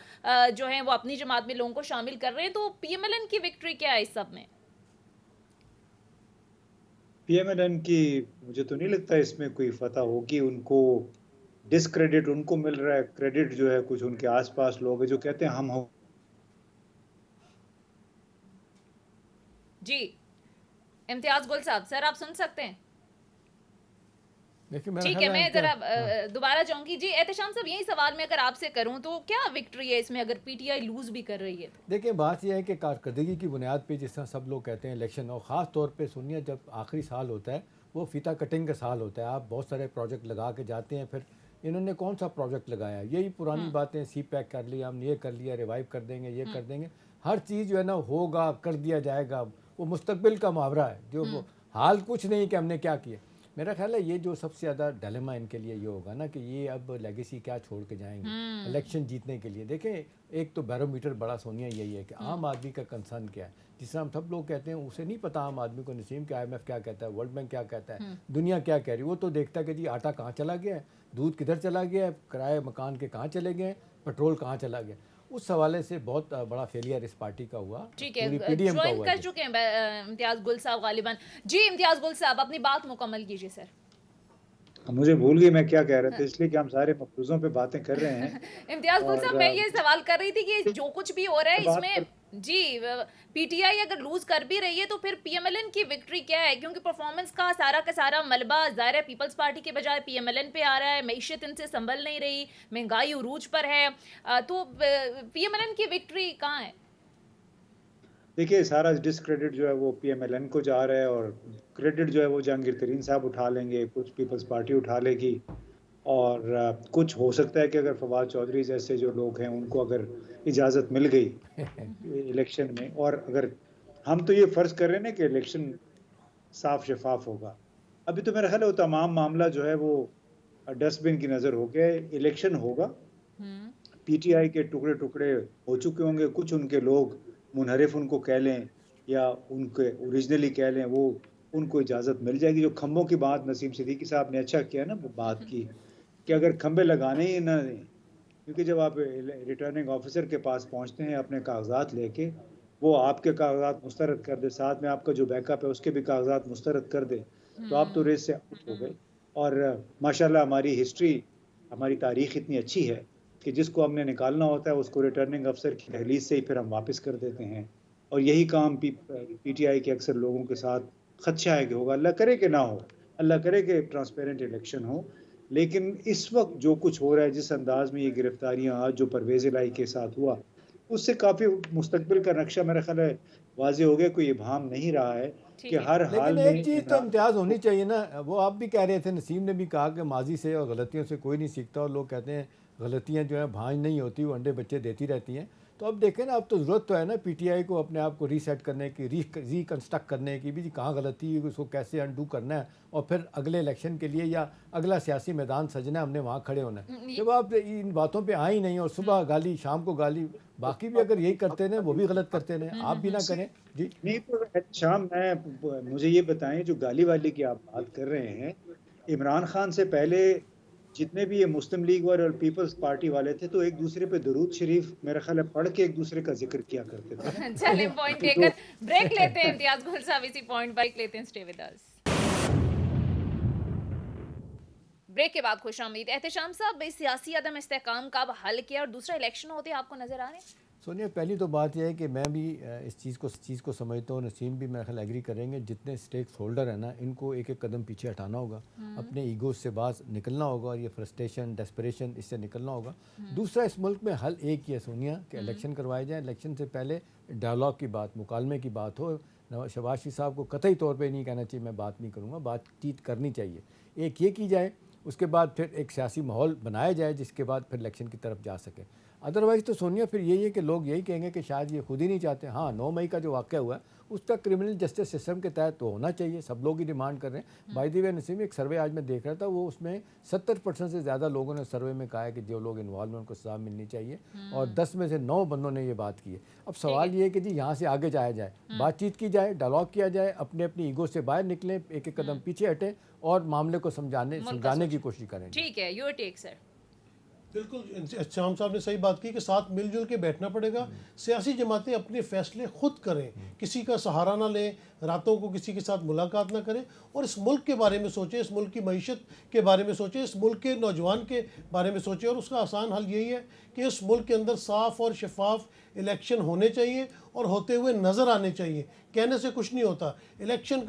जो हैं वो अपनी जमात में लोगों को शामिल कर रहे हैं। तो पीएमएलएन की विक्ट्री क्या है इस सब में? पीएमएलएन की मुझे तो नहीं लगता इसमें कोई फतह होगी। उनको डिसक्रेडिट उनको मिल रहा है, क्रेडिट जो है कुछ उनके आसपास लोग हैं जो कहते हैं हम हो। जी इम्तियाज गुल साहब, सर आप सुन सकते हैं? ठीक है, मैं जरा दोबारा जाऊंगी। जी एहतशाम साहब, यही सवाल मैं अगर आपसे करूं तो क्या विक्ट्री है इसमें अगर पीटीआई लूज भी कर रही है? देखिए बात यह है कि कारकर्दगी की बुनियाद पे जिस तरह सब लोग कहते हैं इलेक्शन, और ख़ास तौर पे सुनिए जब आखिरी साल होता है वो फीता कटिंग का साल होता है, आप बहुत सारे प्रोजेक्ट लगा के जाते हैं, फिर इन्होंने कौन सा प्रोजेक्ट लगाया, यही पुरानी बातें, सी पैक कर लिया, हम ये कर लिया, रिवाइव कर देंगे, ये कर देंगे, हर चीज़ जो है ना होगा, कर दिया जाएगा, वो मुस्तकबिल का मुहावरा है, जो वो हाल कुछ नहीं कि हमने क्या किया। मेरा ख्याल है ये जो सबसे ज़्यादा डिलेमा इनके लिए ये होगा ना कि ये अब लेगेसी क्या छोड़ के जाएंगे इलेक्शन जीतने के लिए। देखें एक तो बैरोमीटर बड़ा सोनिया यही है कि आम आदमी का कंसर्न क्या है। जिस तरह हम सब लोग कहते हैं उसे नहीं पता आम आदमी को नसीम कि IMF क्या कहता है, वर्ल्ड बैंक क्या कहता है, दुनिया क्या कह रही है। वो तो देखता है कि जी आटा कहाँ चला गया है, दूध किधर चला गया है, किराए मकान के कहाँ चले गए, पेट्रोल कहाँ चला गया। उस हवाले से बहुत बड़ा फेलियर इस पार्टी का हुआ। ठीक है, ज्वाइन कर चुके हैं इम्तियाज गुल साहब गालिबन। जी इम्तियाज गुल साहब, अपनी बात मुकम्मल कीजिए सर। मुझे भूल गई मैं क्या कह रहे थे, इसलिए कि हम सारे मफरूजों पे बातें कर रहे हैं। इम्तियाज गुल साहब, मैं ये सवाल कर रही थी कि जो कुछ भी हो रहा है इसमें जी पीटीआई अगर लूज कर भी रही है तो फिर पीएमएलएन की विक्ट्री क्या है? क्योंकि परफॉर्मेंस का सारा मलबा ज़ाहिर है पीपल्स पार्टी के बजाय पीएमएलएन पे आ रहा है, मईशत इनसे संभल नहीं रही, महंगाई उरूज पर है, तो पीएमएलएन की विक्ट्री कहाँ है? देखिए सारा डिसक्रेडिट जो है वो पीएमएलएन को जा रहा है और क्रेडिट जो है वो जहांगीर तरीन साहब उठा लेंगे, कुछ पीपल्स पार्टी उठा लेगी, और कुछ हो सकता है कि अगर फवाद चौधरी जैसे जो लोग हैं उनको अगर इजाज़त मिल गई इलेक्शन में, और अगर हम तो ये फ़र्ज़ कर रहे हैं ना कि इलेक्शन साफ शफाफ होगा, अभी तो मेरा ख्याल है वो तमाम मामला जो है वो डस्टबिन की नज़र हो गया। इलेक्शन होगा, पीटीआई के टुकड़े टुकड़े हो चुके होंगे, कुछ उनके लोग मुनहरिफ उनको कह लें या उनके ओरिजिनली कह लें, वो उनको इजाज़त मिल जाएगी। जो खंभों की बात नसीम सिद्दीकी साहब ने अच्छा किया ना, वो बात की कि अगर खंभे लगाने ही ना दें, क्योंकि जब आप रिटर्निंग ऑफिसर के पास पहुंचते हैं अपने कागजात लेके, वो आपके कागजात मुस्तरद कर दे, साथ में आपका जो बैकअप है उसके भी कागजात मुस्तरद कर दे, तो आप तो रेस से आउट हो गए। और माशाल्लाह हमारी हिस्ट्री, हमारी तारीख इतनी अच्छी है कि जिसको हमने निकालना होता है उसको रिटर्निंग अफसर की दहलीज से ही फिर हम वापस कर देते हैं। और यही काम पीटीआई के अक्सर लोगों के साथ खदशा है कि होगा, अल्लाह करे कि ना हो, अल्लाह करे कि ट्रांसपेरेंट इलेक्शन हो। लेकिन इस वक्त जो कुछ हो रहा है, जिस अंदाज में ये गिरफ्तारियां आज जो परवेज़ इलाही के साथ हुआ, उससे काफ़ी मुस्तकबिल का नक्शा मेरा ख्याल है वाज़ेह हो गया। कोई इबहम नहीं रहा है ठीक कि है। हर हाल लेकिन में एक चीज़ तो इमरान इम्तियाज़ होनी चाहिए ना, वो आप भी कह रहे थे, नसीम ने भी कहा कि माजी से और गलतियों से कोई नहीं सीखता, और लोग कहते हैं गलतियां जो है भांज नहीं होती, वो अंडे बच्चे देती रहती हैं। तो अब देखें ना, अब तो ज़रूरत तो है ना पीटीआई को अपने आप को रीसेट करने की, रिकन्स्ट्रक्ट करने की भी, जी कहाँ गलती है, उसको कैसे अनडू करना है, और फिर अगले इलेक्शन के लिए या अगला सियासी मैदान सजना है, हमने वहाँ खड़े होना है। जब आप इन बातों पे आए ही नहीं, और सुबह गाली शाम को गाली, बाकी भी अगर यही करते रहे, वो भी गलत करते रहे, आप भी ना करें जी। नहीं तो शाम मुझे ये बताएं, जो गाली वाली की आप बात कर रहे हैं, इमरान खान से पहले जितने भी ये मुस्लिम लीग वाले और पीपल्स पार्टी वाले थे, तो एक दूसरे पे दरूद शरीफ मेरा ख्याल है पढ़ के एक दूसरे का जिक्र किया करते थे। चलिए पॉइंट देकर ब्रेक लेते हैं इम्तियाज गुल साहब, इसी पॉइंट ब्रेक लेते हैं। Stay with us. ब्रेक के बाद खुशामदीद। एहतशाम साहब, सियासी अदम इस्तेहकाम का अब हल किया और दूसरा इलेक्शन होते आपको नजर आ रहे हैं? सोनिया, पहली तो बात यह है कि मैं भी इस चीज़ को समझता हूँ, नसीम भी मेरा ख्याल एग्री करेंगे, जितने स्टेक होल्डर हैं ना, इनको एक एक कदम पीछे हटाना होगा, अपने ईगो से बाहर निकलना होगा, और ये फ्रस्ट्रेशन डेस्परेशन इससे निकलना होगा। दूसरा, इस मुल्क में हल एक ही है सोनिया, कि इलेक्शन करवाए जाए, इलेक्शन से पहले डायलॉग की बात, मुकालमे की बात हो। शहबाज शरीफ साहब को कतई तौर पर नहीं कहना चाहिए मैं बात नहीं करूँगा, बातचीत करनी चाहिए, एक ये की जाए, उसके बाद फिर एक सियासी माहौल बनाया जाए, जिसके बाद फिर इलेक्शन की तरफ जा सके। अदरवाइज़ तो सोनिया फिर यही है कि लोग यही कहेंगे कि शायद ये खुद ही नहीं चाहते। हाँ, 9 मई का जो वाक़या हुआ है उसका क्रिमिनल जस्टिस सिस्टम के तहत तो होना चाहिए, सब लोग ही डिमांड कर रहे हैं। बाय द वे नसीम, एक सर्वे आज मैं देख रहा था, वो उसमें 70% से ज़्यादा लोगों ने सर्वे में कहा है कि जो लोग इन्वॉल्व हैं उनको सज़ा मिलनी चाहिए, और 10 में से 9 बंदों ने ये बात की है। अब सवाल ये है कि जी यहाँ से आगे जाया जाए, बातचीत की जाए, डायलॉग किया जाए, अपने अपनी ईगो से बाहर निकलें, एक एक कदम पीछे हटें, और मामले को समझाने की कोशिश करें। ठीक है, योर टेक सर। बिल्कुल, शाम साहब ने सही बात की कि साथ मिलजुल के बैठना पड़ेगा। सियासी जमातें अपने फैसले खुद करें, किसी का सहारा ना लें, रातों को किसी के साथ मुलाकात ना करें, और इस मुल्क के बारे में सोचें, इस मुल्क की मईशत के बारे में सोचें, इस मुल्क के नौजवान के बारे में सोचें। और उसका आसान हल यही है कि इस मुल्क के अंदर साफ़ और शफाफ इलेक्शन होने चाहिए, और होते हुए नज़र आने चाहिए। कहने से कुछ नहीं होता। इलेक्शन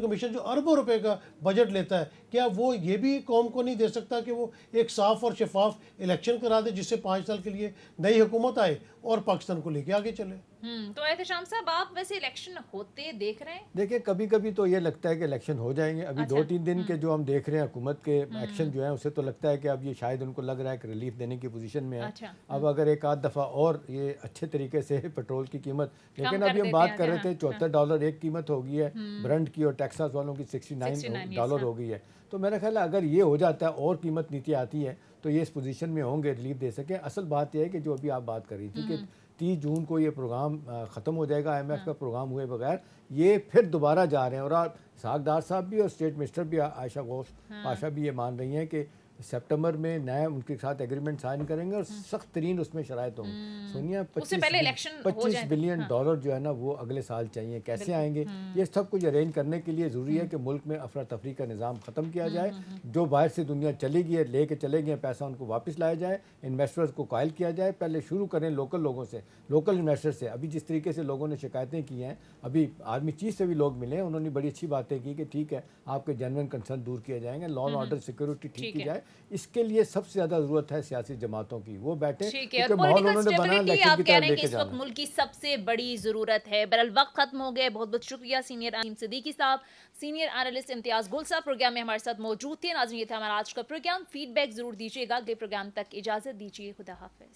कमीशन जो अरबों रुपए का बजट लेता है, क्या वो ये भी कौम को नहीं दे सकता कि वो एक साफ़ और शफाफ इलेक्शन करा दे, जिससे 5 साल के लिए नई हुकूमत आए और पाकिस्तान को लेके आगे चले? तो एहतशाम साहब, आप वैसे इलेक्शन होते देख रहे हैं? देखिए, कभी कभी तो ये लगता है कि इलेक्शन हो जाएंगे। अभी अच्छा। 2-3 दिन के जो हम देख रहे हैं हुकूमत के एक्शन जो है, उससे तो लगता है कि अब ये शायद उनको लग रहा है कि रिलीफ देने की पोजीशन में है। अच्छा। अब अगर एक आध दफ़ा और ये अच्छे तरीके से पेट्रोल की कीमत, लेकिन कर अभी हम देते बात हैं, कर रहे थे हाँ, $74 एक कीमत हो गई है, ब्रंट की, और टेक्सास वालों की $69 हो गई है। तो मेरा ख्याल है अगर ये हो जाता है और कीमत नीचे आती है, तो ये इस पोजीशन में होंगे, रिलीफ दे सकें। असल बात यह है कि जो अभी आप बात कर रही थी कि 30 जून को ये प्रोग्राम ख़त्म हो जाएगा, IMF का प्रोग्राम हुए बगैर, ये फिर दोबारा जा रहे हैं। और सागदार साहब भी और स्टेट मिनिस्टर भी आयशा गौस पाशा भी ये मान रही हैं कि सितंबर में नया उनके साथ एग्रीमेंट साइन करेंगे, और सख्त तरीन उसमें शराइत होंगी। सोनिया, उससे पहले इलेक्शन हो जाए। $25 बिलियन जो है ना, वो अगले साल चाहिए। कैसे आएंगे? ये सब कुछ अरेंज करने के लिए ज़रूरी है कि मुल्क में अफरा तफरी का निज़ाम ख़त्म किया जाए। जो बाहर से दुनिया चली गई है, लेके चले गए पैसा, उनको वापस लाया जाए, इन्वेस्टर्स को कायल किया जाए। पहले शुरू करें लोकल लोगों से, लोकल इन्वेस्टर से। अभी जिस तरीके से लोगों ने शिकायतें की हैं, अभी आर्मी चीफ से भी लोग मिले हैं, उन्होंने बड़ी अच्छी बातें की कि ठीक है, आपके जेन्युइन कंसर्न दूर किए जाएंगे, लॉ एंड ऑर्डर सिक्योरिटी ठीक की जाए। इसके लिए सबसे ज्यादा जरूरत है सियासी जमातों की, वो बैठे, क्योंकि माहौल उन्होंने बना इलेक्शन आप कह रहे हैं कि इस वक्त मुल्क की सबसे बड़ी जरूरत है। बहरहाल वक्त खत्म हो गया। बहुत बहुत शुक्रिया सीनियर आलिम सिद्दीकी साहब, सीनियर एनालिस्ट इम्तियाज गुल साहब प्रोग्राम में हमारे साथ मौजूद थे। नाज़रीन, ये था हमारा आज का प्रोग्राम। फीडबैक जरूर दीजिएगा। अगले प्रोग्राम तक इजाजत दीजिए। खुदा हाफिज।